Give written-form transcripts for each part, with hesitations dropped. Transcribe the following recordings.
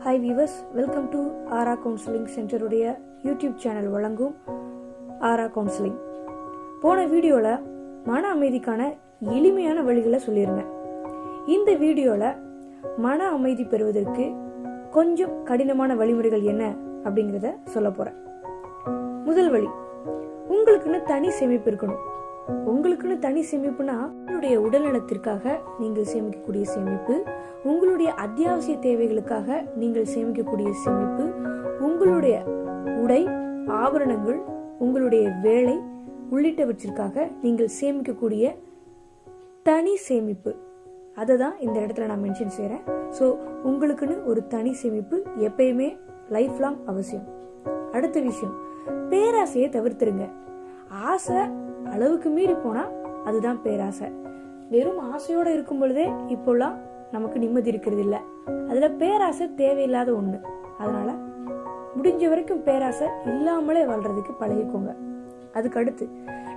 Hi viewers, welcome to ஆரா counselling சென்டருடைய YouTube channel வழங்கும் ஆரா கவுன்சிலிங். போன வீடியோவில் மன அமைதிக்கான எளிமையான வழிகளை சொல்லியிருந்தேன். இந்த வீடியோவில் மன அமைதி பெறுவதற்கு கொஞ்சம் கடினமான வழிமுறைகள் என்ன அப்படிங்கிறத சொல்ல போகிறேன். முதல் வழி, உங்களுக்குன்னு தனி சேமிப்பு இருக்கணும். உங்களுக்குன்னு தனி சேமிப்புனா உங்களுடைய உடல்நலத்திற்காக நீங்கள் சேமிக்கக்கூடிய சேமிப்பு, உங்களுடைய அத்தியாவசிய தேவைகளுக்காக நீங்கள் சேமிக்கக்கூடிய சேமிப்பு, உங்களுடைய உடை, ஆபரணங்கள், உங்களுடைய வேலை உள்ளிட்டவற்றிற்காக நீங்கள் சேமிக்கக்கூடிய தனி சேமிப்பு. அதை தான் இந்த இடத்துல நான் மென்ஷன் செய்கிறேன். ஸோ உங்களுக்குன்னு ஒரு தனி சேமிப்பு எப்பயுமே லைஃப் லாங் அவசியம். அடுத்த விஷயம், பேராசையை தவிர்த்துருங்க. ஆசை அளவுக்கு மீறி போனா அதுதான் பேராசை. வெறும் ஆசையோட இருக்கும் பொழுதே இப்போலாம் நமக்கு நிம்மதி இருக்கிறது இல்லை. அதுல பேராசை தேவையில்லாத ஒண்ணு. அதனால முடிஞ்ச வரைக்கும் பேராசை இல்லாமலே வாழ்றதுக்கு பழகிக்கோங்க. அதுக்கு அடுத்து,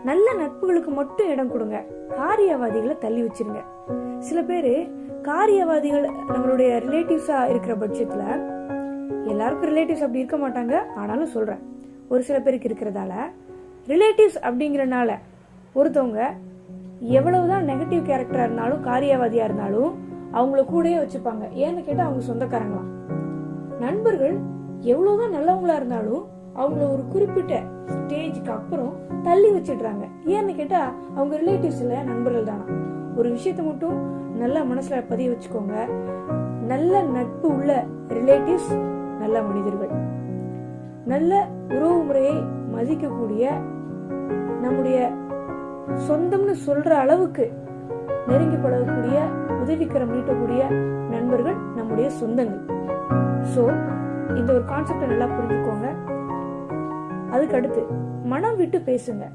நல்ல நட்புகளுக்கு மட்டும் இடம் கொடுங்க. காரியவாதிகளை தள்ளி வச்சிருங்க. சில பேரு காரியவாதிகள் நம்மளுடைய ரிலேட்டிவ்ஸா இருக்கிற பட்சத்துல, எல்லாருக்கும் ரிலேட்டிவ்ஸ் அப்படி இருக்க மாட்டாங்க, ஆனாலும் சொல்றேன், ஒரு சில பேருக்கு இருக்கிறதால ரிலேட்டிவ்ஸ் அப்படிங்கிறனால ஒருத்தவங்க எவ்வளவுதான் நெகட்டிவ் கேரக்டரா இருந்தாலும் காரியவாதியா இருந்தாலும் அவங்கள கூடயே வச்சுப்பாங்க. ஏன்னு கேட்டா அவங்க சொந்தக்காரங்களாம். நண்பர்கள் எவ்வளவுதான் நல்லவங்களா இருந்தாலும் அவங்கள ஒரு குறிப்பிட்ட ஸ்டேஜுக்கு அப்புறம் தள்ளி வச்சிடுறாங்க. ஏன்னு கேட்டா அவங்க ரிலேட்டிவ்ஸ் இல்ல, நண்பர்கள் தானா. ஒரு விஷயத்த மட்டும் நல்ல மனசுல பதிய வச்சுக்கோங்க. நல்ல நட்பு உள்ள ரிலேட்டிவ்ஸ் நல்ல மனிதர்கள். நல்ல உறவு முறையை மதிக்கக்கூடிய, நம்முடைய சொந்தம்னு சொல்ற அளவுக்கு நெருங்கி பழகக்கூடிய, உதவிக்கரம் நீட்டக்கூடிய நண்பர்கள் நம்முடைய சொந்தங்கள். சோ இந்த ஒரு கான்செப்டை நல்லா புரிஞ்சுக்கோங்க. அதுக்கு அடுத்து, மனம் விட்டு பேசுங்க.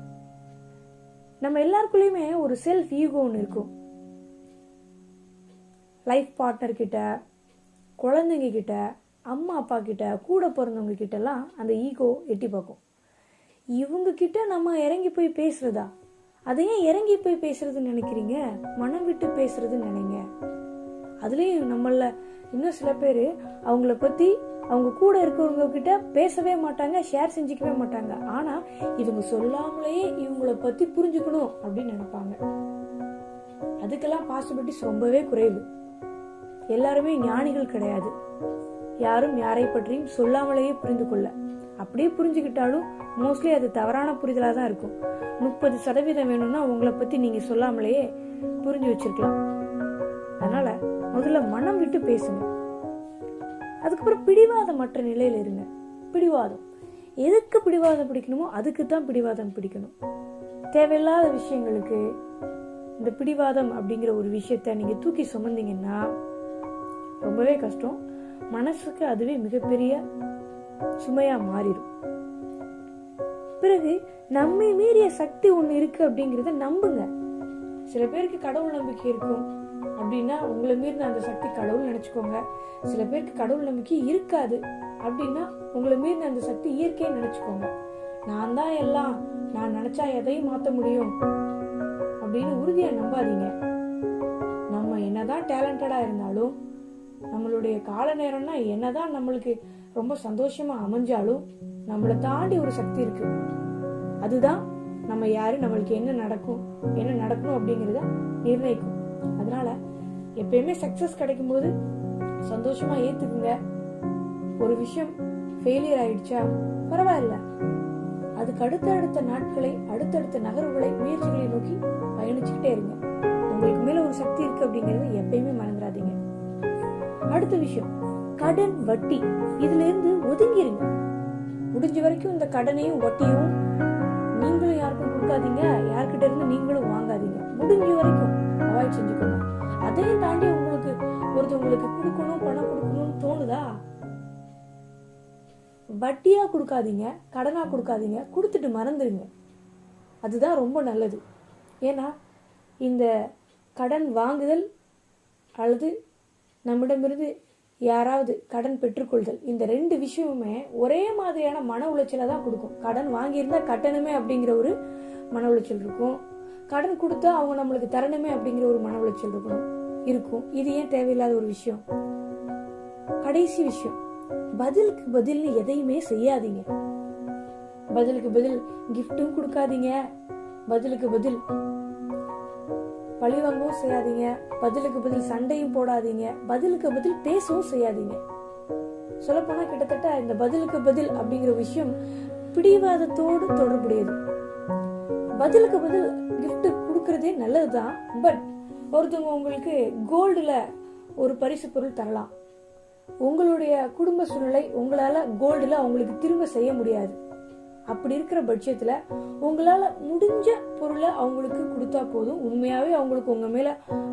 நம்ம எல்லாருக்குள்ளயுமே ஒரு செல்ஃப் ஈகோ ஒன்று இருக்கும். லைஃப் பார்ட்னர் கிட்ட, குழந்தைங்க கிட்ட, அம்மா அப்பா கிட்ட, கூட பிறந்தவங்க கிட்ட எல்லாம் அந்த ஈகோ எட்டி பார்க்கும். இவங்க கிட்ட நம்ம இறங்கி போய் பேசுறதா? அதையே இறங்கி போய் பேசுறதுன்னு நினைக்கிறீங்க? மனம் விட்டு பேசுறதுன்னு நினைங்க. அதுலயும் நம்மள இன்னும் சில பேரு அவங்கள பத்தி அவங்க கூட இருக்கிறவங்க கிட்ட பேசவே மாட்டாங்க, ஷேர் செஞ்சுக்கவே மாட்டாங்க. ஆனா இவங்க சொல்லாமலேயே இவங்கள பத்தி புரிஞ்சுக்கணும் அப்படின்னு நினைப்பாங்க. அதுக்கெல்லாம் பாசிபிலிட்டிஸ் ரொம்பவே குறைவு. எல்லாருமே ஞானிகள் கிடையாது. யாரும் யாரை பற்றியும் சொல்லாமலேயே புரிந்து கொள்ள, அப்படியே புரிஞ்சுக்கிட்டாலும் மோஸ்ட்லி அது தவறான புரிதலா தான் இருக்கும். 30% வேணும்னா உங்களை பத்தி நீங்க சொல்லாமலேயே புரிஞ்சு வச்சிருக்கலாம். அதனால முதல்ல மனம் விட்டு பேசுங்க. அதுக்கப்புறம் பிடிவாதம் மற்ற நிலையில இருங்க. பிடிவாதம், எதுக்கு பிடிவாதம் பிடிக்கணுமோ அதுக்கு தான் பிடிவாதம் பிடிக்கணும். தேவையில்லாத விஷயங்களுக்கு இந்த பிடிவாதம் அப்படிங்கிற ஒரு விஷயத்த நீங்க தூக்கி சுமந்தீங்கன்னா ரொம்பவே கஷ்டம். மனசுக்கு அதுவே மிகப்பெரிய சுமையா மாறிடும். பிறகு நம்மை மீறிய சக்தி ஒண்ணு இருக்கு அப்படிங்கறத நம்புங்க. சில பேருக்கு கடவுள் நம்பிக்கை இருக்கும் அப்படின்னா உங்களை மீறின அந்த சக்தி கடவுள் நினைச்சுக்கோங்க. சில பேருக்கு கடவுள் நம்பிக்கை இருக்காது அப்படின்னா உங்களை மீறின அந்த சக்தி இயற்கையை நினைச்சுக்கோங்க. நான் தான் எல்லாம், நான் நினைச்சா எதையும் மாத்த முடியும் அப்படின்னு உறுதியா நம்பாதீங்க. நம்ம என்னதான் டேலண்டடா இருந்தாலும், நம்மளுடைய கால நேரம்னா என்னதான் நம்மளுக்கு ரொம்ப சந்தோஷமா அமைஞ்சாலும் நம்மளை தாண்டி ஒரு சக்தி இருக்கு. அதுதான் நம்ம யாரு, நம்மளுக்கு என்ன நடக்கணும் அப்படிங்கறத நிர்ணயிக்கும். அதனால எப்பயுமே சக்சஸ் கிடைக்கும் போது சந்தோஷமா ஏத்துக்குங்க. ஒரு விஷயம் ஃபெயிலியர் ஆயிடுச்சா பரவாயில்ல, அதுக்கு அடுத்த நாட்களை, அடுத்தடுத்த நகர்வுகளை, முயற்சிகளை நோக்கி பயணிச்சுக்கிட்டே இருங்க. உங்களுக்கு மேல ஒரு சக்தி இருக்கு அப்படிங்கறத எப்பயுமே மறந்துடாதீங்க. அடுத்த விஷயம், கடன், வட்டி, இதுல இருந்து ஒதுங்கிருங்க. முடிஞ்ச வரைக்கும் இந்த கடனையும் வட்டியும் நீங்களும் யாருக்கும் கொடுக்காதீங்க, யார்கிட்ட இருந்து நீங்களும் வாங்காதீங்க. முடிஞ்ச வரைக்கும் அவாய்ட் செஞ்சுக்கோங்க. அதையும் தாண்டி உங்களுக்கு ஒருத்தவங்களுக்கு கொடுக்கணும், பணம் கொடுக்கணும்னு தோணுதா, வட்டியா கொடுக்காதீங்க, கடனா கொடுக்காதீங்க, கொடுத்துட்டு மறந்துடுங்க. அதுதான் ரொம்ப நல்லது. ஏன்னா இந்த கடன் வாங்குதல் அல்லது நம்மிடமிருந்து யாராவது கடன் பெற்றுக்கொள்தல், இந்த 2 விஷயமுமே ஒரே மாதிரியான மன உளைச்சலை தான் கொடுக்கும். கடன் வாங்கியிருந்தா கட்டணுமே அப்படிங்கிற ஒரு மன உளைச்சல் இருக்கும். கடன் கொடுத்தா அவங்க நம்மளுக்கு தரணுமே அப்படிங்கிற ஒரு மன உளைச்சல் இருக்கும். இது ஏன் தேவையில்லாத ஒரு விஷயம்? கடைசி விஷயம், பதிலுக்கு பதில்னு எதையுமே செய்யாதீங்க. பதிலுக்கு பதில் கிஃப்டும் கொடுக்காதீங்க, பதிலுக்கு பதில் பழிவாங்கவும் செய்யாதீங்க, பதிலுக்கு பதில் சண்டையும் போடாதீங்க, பதிலுக்கு பதில் பேசவும் செய்யாதீங்க. சொல்லப்போனா கிட்டத்தட்ட இந்த பதிலுக்கு பதில் அப்படிங்கிற விஷயம் பிடிவாதத்தோடு தொடர்புடையது. பதிலுக்கு பதில் கிஃப்ட் கொடுக்கறதே நல்லதுதான். பட் ஒருத்தவங்க உங்களுக்கு கோல்டுல ஒரு பரிசு பொருள் தரலாம். உங்களுடைய குடும்ப சூழ்நிலை உங்களால கோல்டுல அவங்களுக்கு திரும்ப செய்ய முடியாது. அப்படி இருக்கிற பட்சத்துல உங்களால முடிஞ்ச பொருளை அவங்களுக்கு கொடுத்தா போதும். உண்மையாவே அவங்களுக்கு உங்க மேல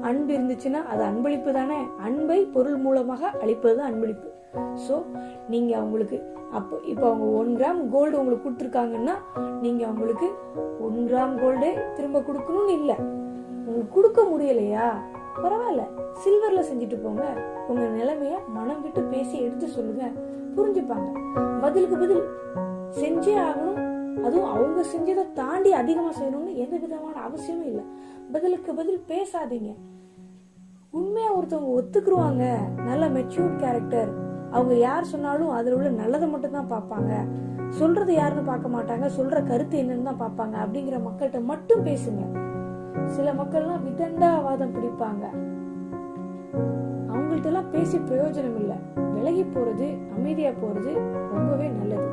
அன்பு இருந்துச்சுன்னா அது அன்பளிப்பு தானே. அன்பை பொருள் மூலமாக அளிப்பது அன்பளிப்பு. சோ நீங்க அவங்களுக்கு இப்போ அவங்க 1 கிராம் கோல்டு உங்களுக்கு கொடுத்துருக்காங்கன்னா நீங்க அவங்களுக்கு 1 கிராம் கோல்டு திரும்ப கொடுக்கணும்னு இல்லை. உங்களுக்கு கொடுக்க முடியலையா, பரவாயில்ல, சில்வர்ல செஞ்சுட்டு போங்க. உங்க நிலைமைய மனம் விட்டு பேசி எடுத்து சொல்லுங்க, புரிஞ்சுப்பாங்க. பதிலுக்கு பதில் செஞ்சே ஆகணும், அதுவும் அவங்க செஞ்சதை தாண்டி அதிகமா செய்யணும்னு எந்த விதமான அவசியமும் இல்லை. பதிலுக்கு பதில் பேசாதீங்க. உண்மையா ஒருத்தவங்க ஒத்துக்குருவாங்க, நல்ல மெச்சூர்ட் கேரக்டர், அவங்க யார் சொன்னாலும் அதுல உள்ள நல்லதை மட்டும் தான் பார்ப்பாங்க, சொல்றது யாருன்னு பார்க்க மாட்டாங்க, சொல்ற கருத்து என்னன்னு தான் பார்ப்பாங்க அப்படிங்கிற மக்கள்கிட்ட மட்டும் பேசுங்க. சில மக்கள்லாம் விதண்டாவாதம் பிடிப்பாங்க, அவங்கள்ட்ட எல்லாம் பேசி பிரயோஜனம் இல்லை. விலகி போறது, அமைதியா போறது ரொம்பவே நல்லது.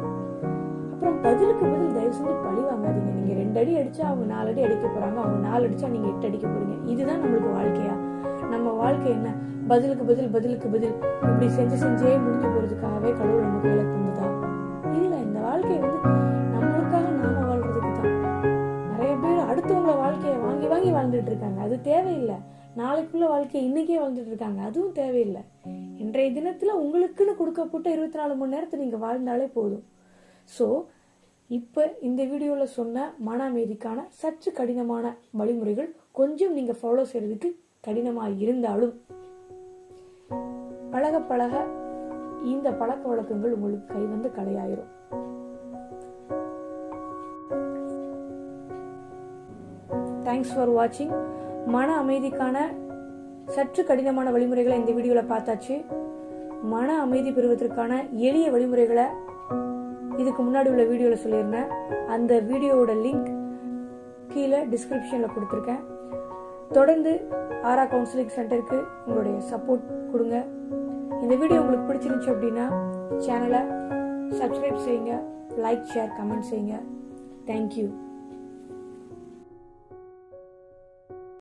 அப்புறம் பதிலுக்கு பதில் தயவு செஞ்சு பழி வாங்காதீங்க. நீங்க 2 அடி அடிச்சா அவங்க 4 அடி அடிக்க போறாங்க, அவங்க 4 அடிச்சா நீங்க 8 அடிக்க போறீங்க. இதுதான் நம்மளுக்கு வாழ்க்கையா? நம்ம வாழ்க்கை என்ன? பதிலுக்கு பதில் பதிலுக்கு பதில் இப்படி செஞ்சே முடிஞ்சு போறதுக்காகவே கடவுள் நம்ம கையில தந்ததா? இல்ல, இந்த வாழ்க்கை நம்மளுக்காக நாம வாழ்றதுக்கு தான். நிறைய பேர் அடுத்தவங்கள வாழ்க்கைய வாங்கி வாங்கி வாழ்ந்துட்டு இருக்காங்க, அது தேவையில்லை. நாளைக்குள்ள வாழ்க்கையை இன்னைக்கே வாழ்ந்துட்டு இருக்காங்க, அதுவும் தேவையில்லை. இன்றைய தினத்துல உங்களுக்குன்னு கொடுக்கப்பட்ட 24 மணி நேரத்தை நீங்க வாழ்ந்தாலே போதும். ஸோ இப்போ இந்த வீடியோவில் சொன்ன மன அமைதிக்கான சற்று கடினமான வழிமுறைகள் கொஞ்சம் நீங்கள் ஃபாலோ செய்யறதுக்கு கடினமாக இருந்தாலும் பழக பழக இந்த பழக்க வழக்கங்கள் உங்களுக்கு கை வந்து கலையாயிரும். தேங்க்ஸ் ஃபார் வாட்சிங். மன அமைதிக்கான சற்று கடினமான வழிமுறைகளை இந்த வீடியோவில் பார்த்தாச்சு. மன அமைதி பெறுவதற்கான எளிய வழிமுறைகளை இதுக்கு முன்னாடி உள்ள வீடியோல சொல்லியிருந்தேன். அந்த வீடியோவோட லிங்க் கீழே டிஸ்கிரிப்ஷன்ல கொடுத்துருக்கேன். தொடர்ந்து ஆரா கவுன்சிலிங் சென்டருக்கு உங்களுடைய சப்போர்ட் கொடுங்க. இந்த வீடியோ உங்களுக்கு பிடிச்சிருந்துச்சு அப்படின்னா சேனலை சப்ஸ்கிரைப் செய்யுங்க, லைக், ஷேர், கமெண்ட் செய்யுங்க. தேங்க்யூ.